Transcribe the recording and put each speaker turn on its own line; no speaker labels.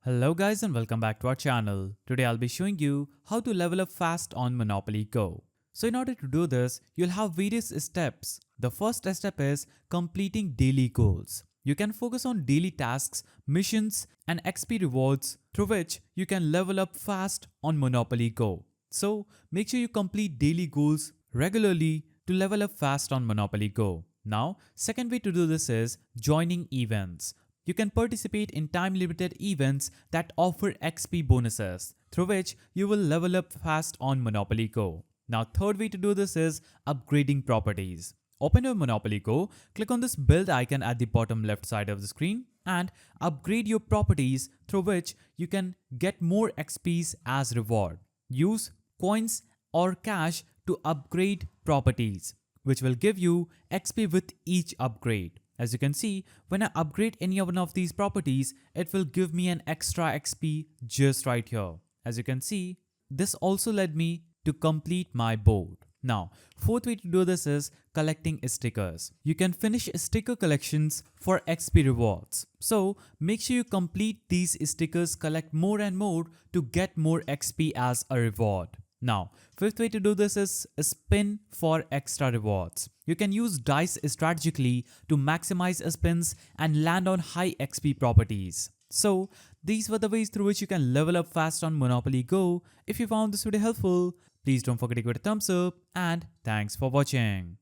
Hello guys and welcome back to our channel. Today I'll be showing you how to level up fast on Monopoly Go. So in order to do this, you'll have various steps. The first step is completing daily goals. You can focus on daily tasks, missions and XP rewards through which you can level up fast on Monopoly Go. So make sure you complete daily goals regularly to level up fast on Monopoly Go. Now, second way to do this is joining events. You can participate in time-limited events that offer XP bonuses, through which you will level up fast on Monopoly Go. Now, third way to do this is upgrading properties. Open your Monopoly Go, click on this build icon at the bottom left side of the screen and upgrade your properties through which you can get more XPs as reward. Use coins or cash to upgrade properties, which will give you XP with each upgrade. As you can see, when I upgrade any one of these properties, it will give me an extra XP just right here. As you can see, this also led me to complete my board. Now, fourth way to do this is collecting stickers. You can finish sticker collections for XP rewards. So, make sure you complete these stickers, collect more and more to get more XP as a reward. Now, fifth way to do this is spin for extra rewards. You can use dice strategically to maximize spins and land on high XP properties. So, these were the ways through which you can level up fast on Monopoly Go. If you found this video helpful, please don't forget to give it a thumbs up and thanks for watching.